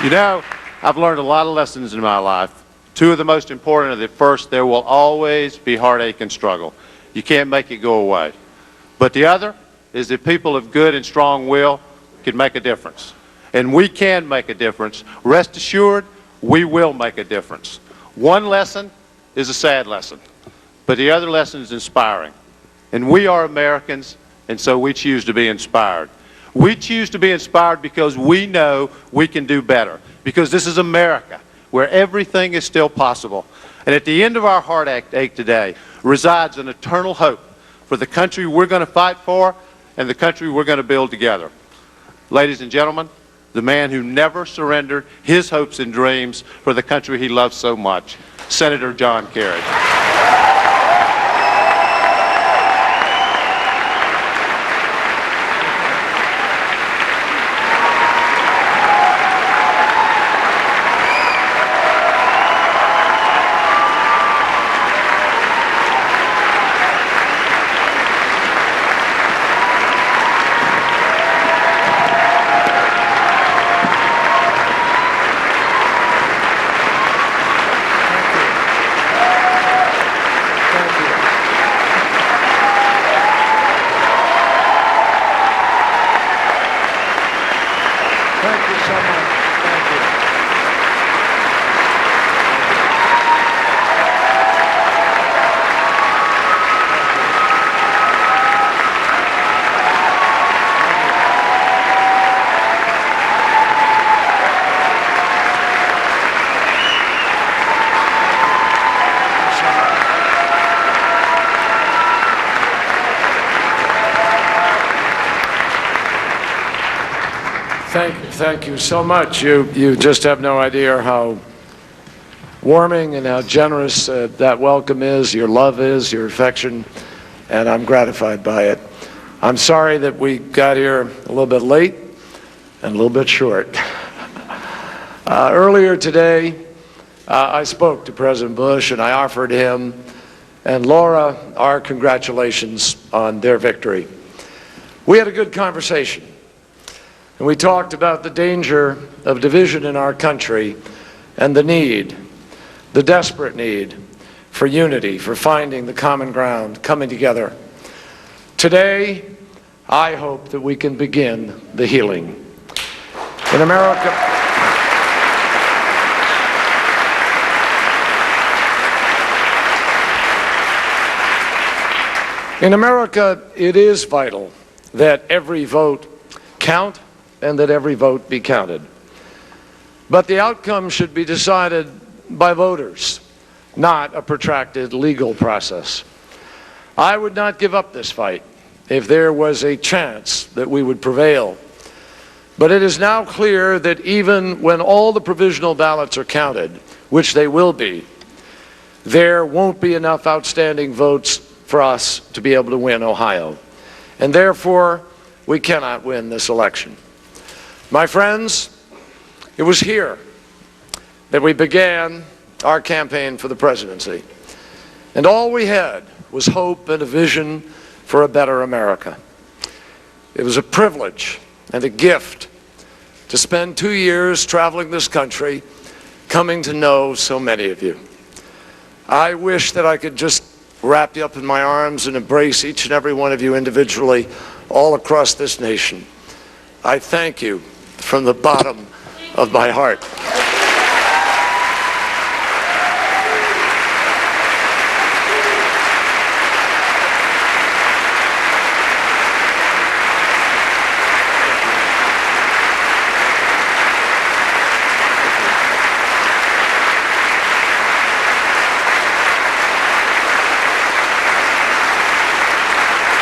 You know, I've learned a lot of lessons in my life. Two of the most important are that first, there will always be heartache and struggle. You can't make it go away. But the other is that people of good and strong will can make a difference. And we can make a difference. Rest assured, we will make a difference. One lesson is a sad lesson, but the other lesson is inspiring. And we are Americans, and so we choose to be inspired. We choose to be inspired because we know we can do better, because this is America, where everything is still possible. And at the end of our heartache today resides an eternal hope for the country we're going to fight for and the country we're going to build together. Ladies and gentlemen, the man who never surrendered his hopes and dreams for the country he loves so much, Senator John Kerry. Thank you so much. You just have no idea how warming and how generous that welcome is, your love is, your affection, and I'm gratified by it. I'm sorry that we got here a little bit late and a little bit short. Earlier today, I spoke to President Bush and I offered him and Laura our congratulations on their victory. We had a good conversation. And we talked about the danger of division in our country and the need, the desperate need for unity, for finding the common ground, coming together. Today, I hope that we can begin the healing. In America, it is vital that every vote count and that every vote be counted. But the outcome should be decided by voters, not a protracted legal process. I would not give up this fight if there was a chance that we would prevail. But it is now clear that even when all the provisional ballots are counted, which they will be, there won't be enough outstanding votes for us to be able to win Ohio. And therefore, we cannot win this election. My friends, it was here that we began our campaign for the presidency. And all we had was hope and a vision for a better America. It was a privilege and a gift to spend 2 years traveling this country, coming to know so many of you. I wish that I could just wrap you up in my arms and embrace each and every one of you individually all across this nation. I thank you from the bottom of my heart.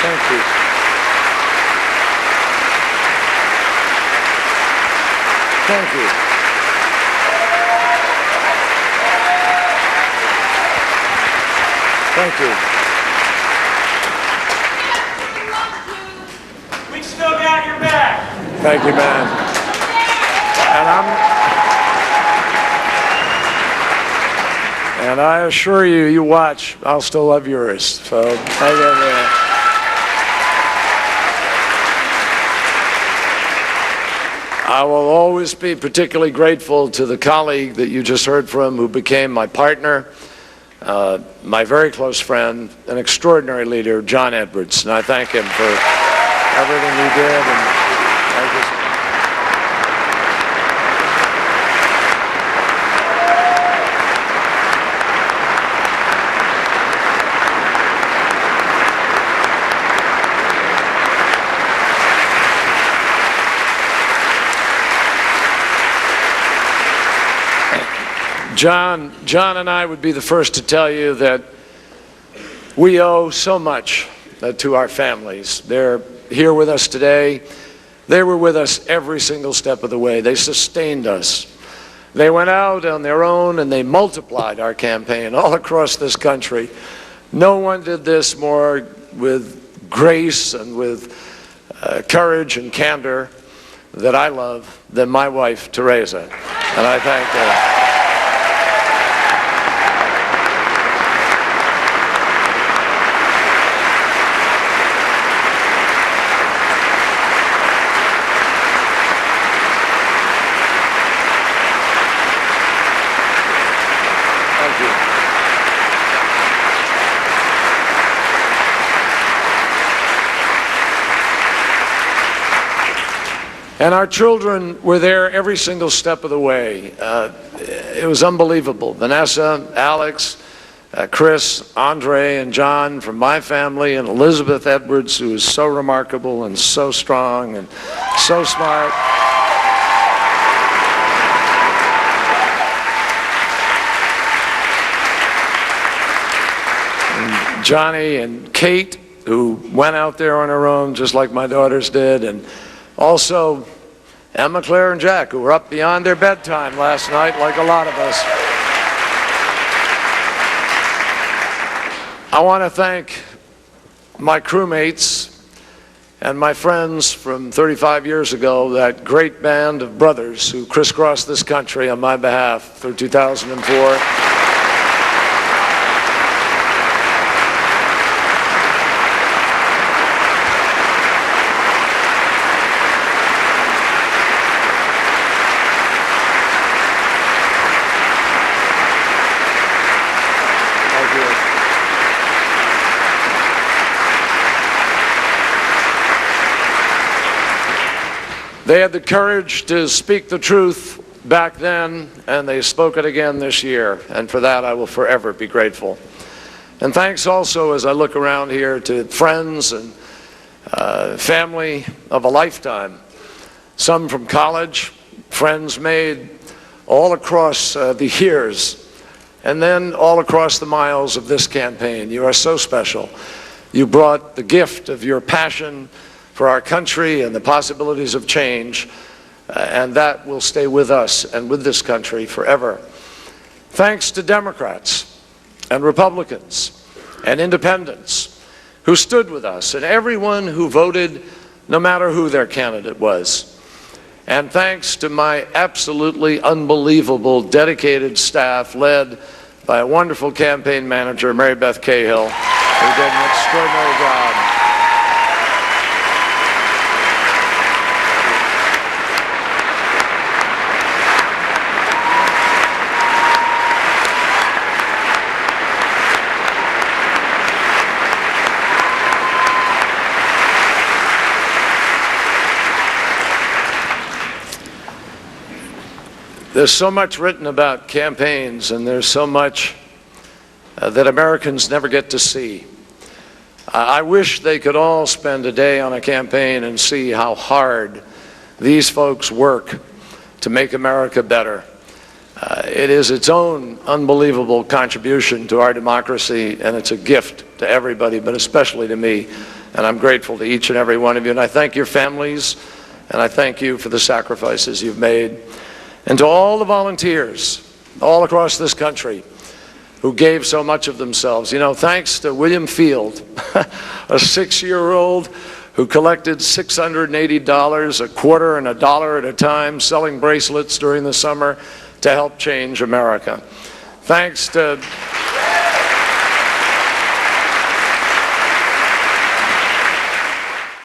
Thank you. Thank you. Thank you. We still got your back. Thank you, man. And I assure you, you watch, I'll still love yours. So, hang in there. I will always be particularly grateful to the colleague that you just heard from who became my partner, my very close friend, an extraordinary leader, John Edwards. And I thank him for everything he did. John and I would be the first to tell you that we owe so much to our families. They're here with us today. They were with us every single step of the way. They sustained us. They went out on their own and they multiplied our campaign all across this country. No one did this more with grace and with courage and candor that I love than my wife, Teresa. And I thank her. And our children were there every single step of the way. It was unbelievable. Vanessa, Alex, Chris, Andre, and John from my family, and Elizabeth Edwards, who is so remarkable and so strong and so smart. And Johnny and Kate, who went out there on her own just like my daughters did, and also Emma, Claire, and Jack, who were up beyond their bedtime last night, like a lot of us. I want to thank my crewmates and my friends from 35 years ago, that great band of brothers who crisscrossed this country on my behalf through 2004. They had the courage to speak the truth back then, and they spoke it again this year, and for that I will forever be grateful. And thanks also, as I look around here, to friends and family of a lifetime, some from college, friends made all across the years, and then all across the miles of this campaign. You are so special. You brought the gift of your passion for our country and the possibilities of change, and that will stay with us and with this country forever. Thanks to Democrats and Republicans and independents who stood with us, and everyone who voted, no matter who their candidate was. And thanks to my absolutely unbelievable, dedicated staff led by a wonderful campaign manager, Mary Beth Cahill, who did an extraordinary job. There's so much written about campaigns, and there's so much that Americans never get to see. I wish they could all spend a day on a campaign and see how hard these folks work to make America better. It is its own unbelievable contribution to our democracy, and it's a gift to everybody, but especially to me. And I'm grateful to each and every one of you. And I thank your families, and I thank you for the sacrifices you've made. And to all the volunteers all across this country who gave so much of themselves. You know, thanks to William Field, a 6-year-old who collected $680, a quarter and a dollar at a time, selling bracelets during the summer to help change America. Thanks to